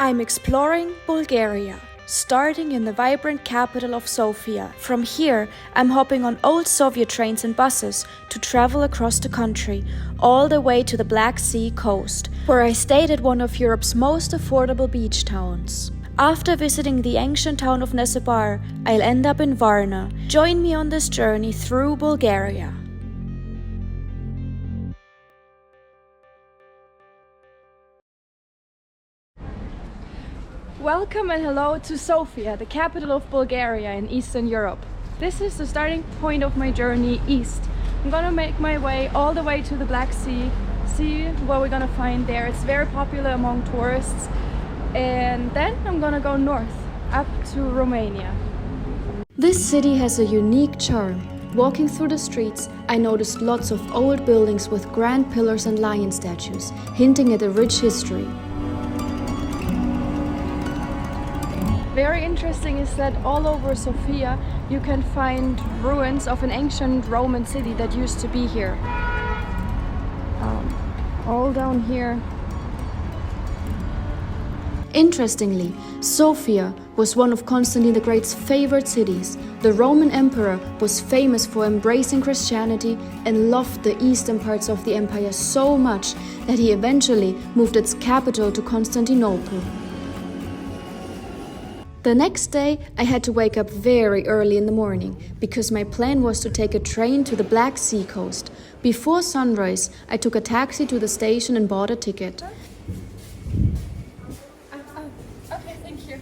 I'm exploring Bulgaria, starting in the vibrant capital of Sofia. From here, I'm hopping on old Soviet trains and buses to travel across the country, all the way to the Black Sea coast, where I stayed at one of Europe's most affordable beach towns. After visiting the ancient town of Nessebar, I'll end up in Varna. Join me on this journey through Bulgaria. Welcome and hello to Sofia, the capital of Bulgaria in Eastern Europe. This is the starting point of my journey east. I'm gonna make my way all the way to the Black Sea, see what we're gonna find there. It's very popular among tourists. And then I'm gonna go north, up to Romania. This city has a unique charm. Walking through the streets, I noticed lots of old buildings with grand pillars and lion statues, hinting at a rich history. Very interesting is that all over Sofia you can find ruins of an ancient Roman city that used to be here. All down here. Interestingly, Sofia was one of Constantine the Great's favorite cities. The Roman emperor was famous for embracing Christianity and loved the eastern parts of the empire so much that he eventually moved its capital to Constantinople. The next day, I had to wake up very early in the morning because my plan was to take a train to the Black Sea coast. Before sunrise, I took a taxi to the station and bought a ticket. Okay, thank you.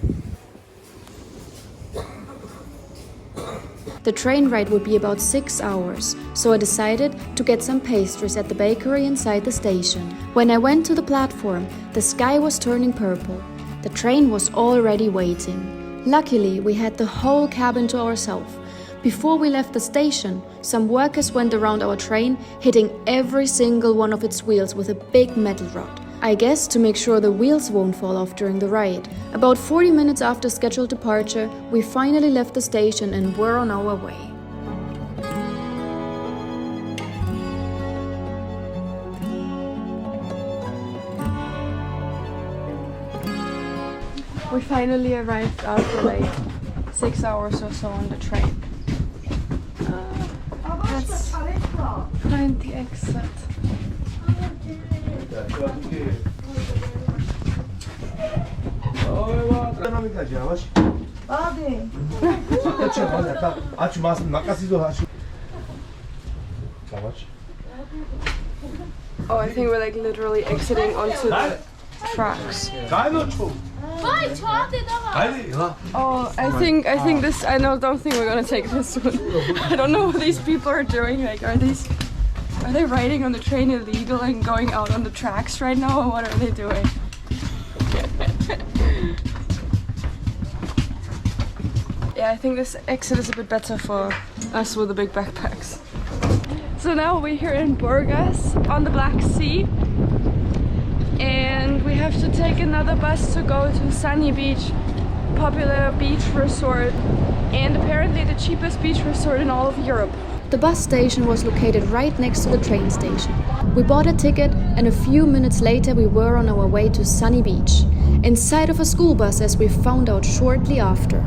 The train ride would be about 6 hours, so I decided to get some pastries at the bakery inside the station. When I went to the platform, the sky was turning purple. The train was already waiting. Luckily, we had the whole cabin to ourselves. Before we left the station, some workers went around our train, hitting every single one of its wheels with a big metal rod. I guess to make sure the wheels won't fall off during the ride. About 40 minutes after scheduled departure, we finally left the station and were on our way. We finally arrived after like 6 hours or so on the train. Let's find the exit. Oh, I think we're like literally exiting onto the tracks. Oh, I think this. Don't think we're gonna take this one. I don't know what these people are doing. Like, are they riding on the train illegal and going out on the tracks right now, or what are they doing? Yeah, I think this exit is a bit better for us with the big backpacks. So now we're here in Burgas on the Black Sea. And we have to take another bus to go to Sunny Beach, popular beach resort, and apparently the cheapest beach resort in all of Europe. The bus station was located right next to the train station. We bought a ticket and a few minutes later we were on our way to Sunny Beach, inside of a school bus as we found out shortly after.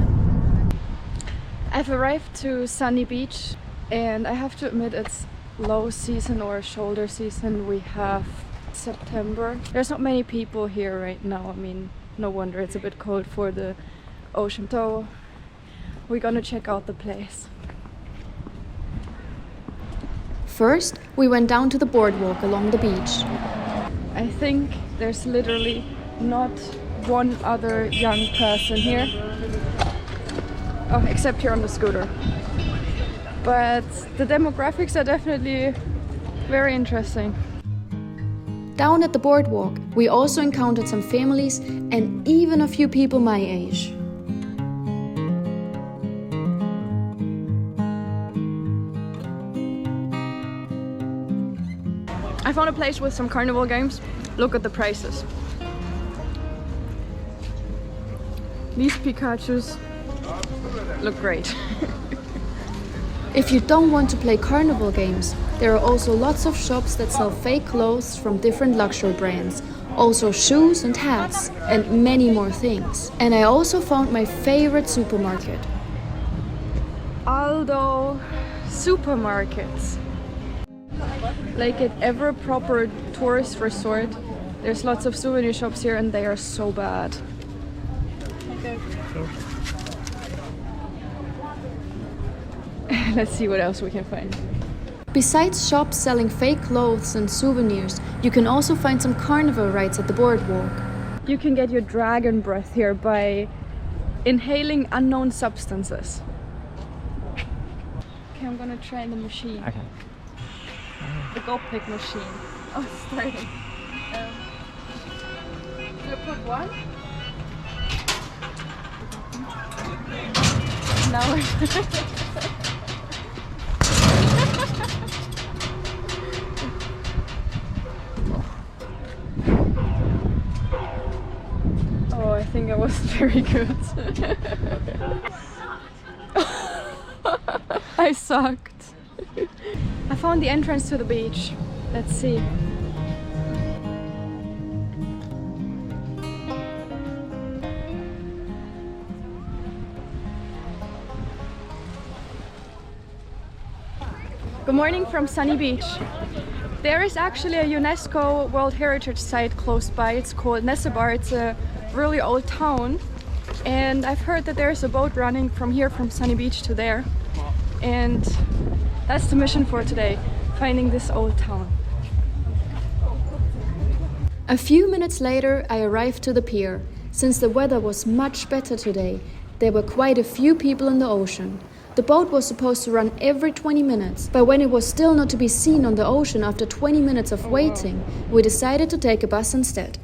I've arrived to Sunny Beach and I have to admit it's low season or shoulder season. We have September. There's not many people here right now. I mean, no wonder it's a bit cold for the ocean. So we're gonna check out the place. First, we went down to the boardwalk along the beach. I think there's literally not one other young person here. Oh, except here on the scooter. But the demographics are definitely very interesting. Down at the boardwalk, we also encountered some families and even a few people my age. I found a place with some carnival games. Look at the prices. These Pikachus look great. If you don't want to play carnival games, there are also lots of shops that sell fake clothes from different luxury brands, Also shoes and hats and many more things. And I also found my favorite supermarket. Aldo supermarkets. Like at every proper tourist resort, there's lots of souvenir shops here and they are so bad. Let's see what else we can find. Besides shops selling fake clothes and souvenirs, you can also find some carnival rides at the boardwalk. You can get your dragon breath here by inhaling unknown substances. Okay, I'm gonna try the machine. Okay. The go pick machine. Oh, it's starting. Should I put one? Now we're Oh, I think I wasn't very good. I sucked. I found the entrance to the beach. Let's see. Good morning from sunny beach. There is actually a UNESCO World Heritage Site close by. It's called Nessebar. It's a really old town. And I've heard that there's a boat running from here, from Sunny Beach to there. And that's the mission for today, finding this old town. A few minutes later, I arrived to the pier. Since the weather was much better today, there were quite a few people in the ocean. The boat was supposed to run every 20 minutes, but when it was still not to be seen on the ocean after 20 minutes of waiting, we decided to take a bus instead.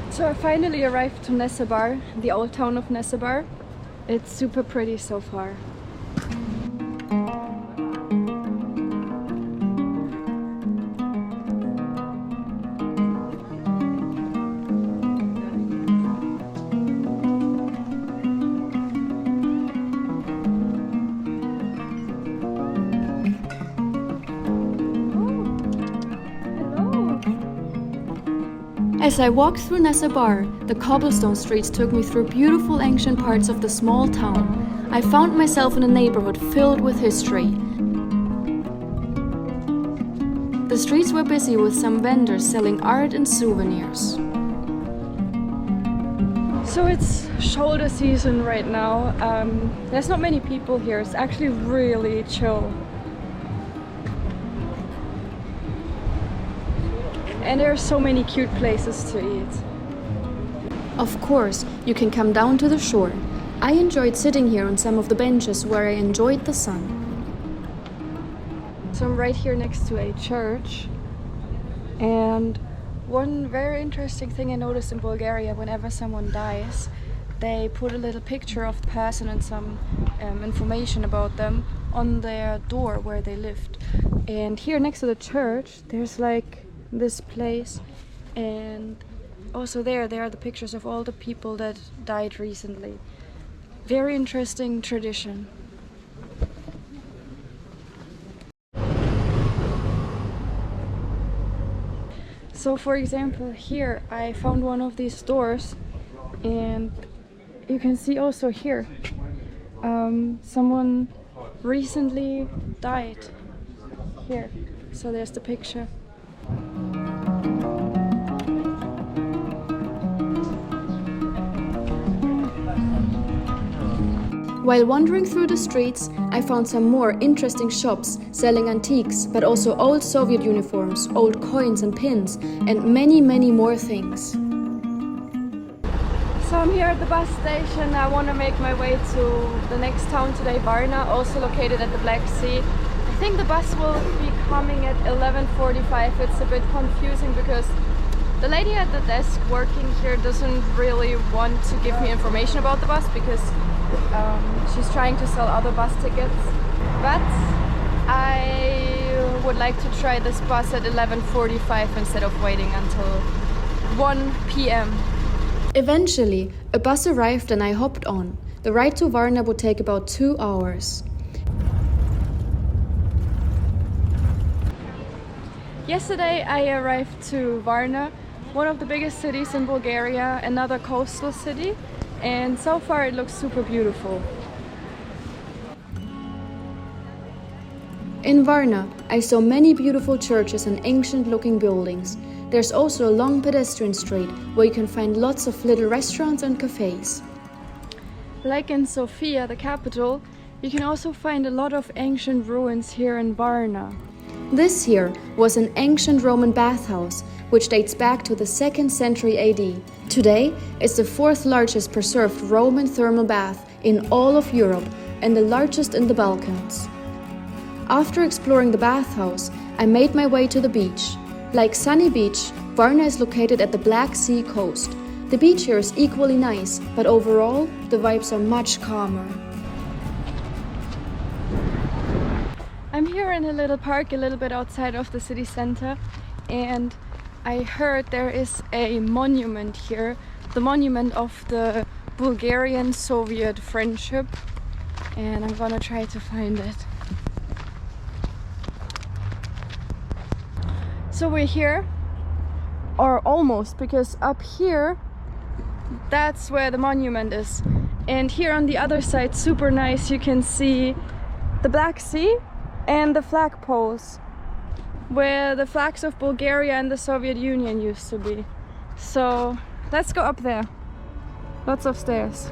So I finally arrived to Nessebar, the old town of Nessebar. It's super pretty so far. As I walked through Nessebar, the cobblestone streets took me through beautiful ancient parts of the small town. I found myself in a neighborhood filled with history. The streets were busy with some vendors selling art and souvenirs. So it's shoulder season right now. There's not many people here. It's actually really chill. And there are so many cute places to eat. Of course, you can come down to the shore. I enjoyed sitting here on some of the benches where I enjoyed the sun. So I'm right here next to a church. And one very interesting thing I noticed in Bulgaria, whenever someone dies, they put a little picture of the person and some information about them on their door where they lived. And here next to the church, there's like this place, and also there are the pictures of all the people that died recently. Very interesting tradition. So for example, here I found one of these doors, and you can see also here someone recently died here. So there's the picture. While wandering through the streets, I found some more interesting shops selling antiques, but also old Soviet uniforms, old coins and pins, and many, many more things. So I'm here at the bus station. I want to make my way to the next town today, Varna, also located at the Black Sea. I think the bus will be coming at 11:45. It's a bit confusing because the lady at the desk working here doesn't really want to give me information about the bus because she's trying to sell other bus tickets. But I would like to try this bus at 11:45 instead of waiting until 1 p.m. Eventually, a bus arrived and I hopped on. The ride to Varna would take about 2 hours. Yesterday I arrived to Varna one of the biggest cities in Bulgaria, another coastal city, and so far it looks super beautiful. In Varna, I saw many beautiful churches and ancient-looking buildings. There's also a long pedestrian street where you can find lots of little restaurants and cafes. Like in Sofia, the capital, you can also find a lot of ancient ruins here in Varna. This here was an ancient Roman bathhouse, which dates back to the 2nd century AD. Today, it's the 4th largest preserved Roman thermal bath in all of Europe and the largest in the Balkans. After exploring the bathhouse, I made my way to the beach. Like Sunny Beach, Varna is located at the Black Sea coast. The beach here is equally nice, but overall, the vibes are much calmer. I'm here in a little park a little bit outside of the city center, and I heard there is a monument here, the monument of the Bulgarian-Soviet friendship, and I'm gonna try to find it. So we're here, or almost, because up here, that's where the monument is. And here on the other side, super nice, you can see the Black Sea and the flagpoles, where the flags of Bulgaria and the Soviet Union used to be. So let's go up there. Lots of stairs.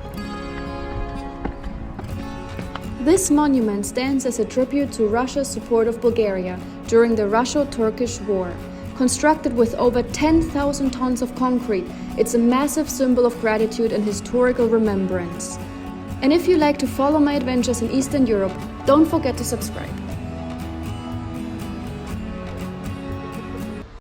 This monument stands as a tribute to Russia's support of Bulgaria during the Russo-Turkish War. Constructed with over 10,000 tons of concrete, it's a massive symbol of gratitude and historical remembrance. And if you like to follow my adventures in Eastern Europe, don't forget to subscribe.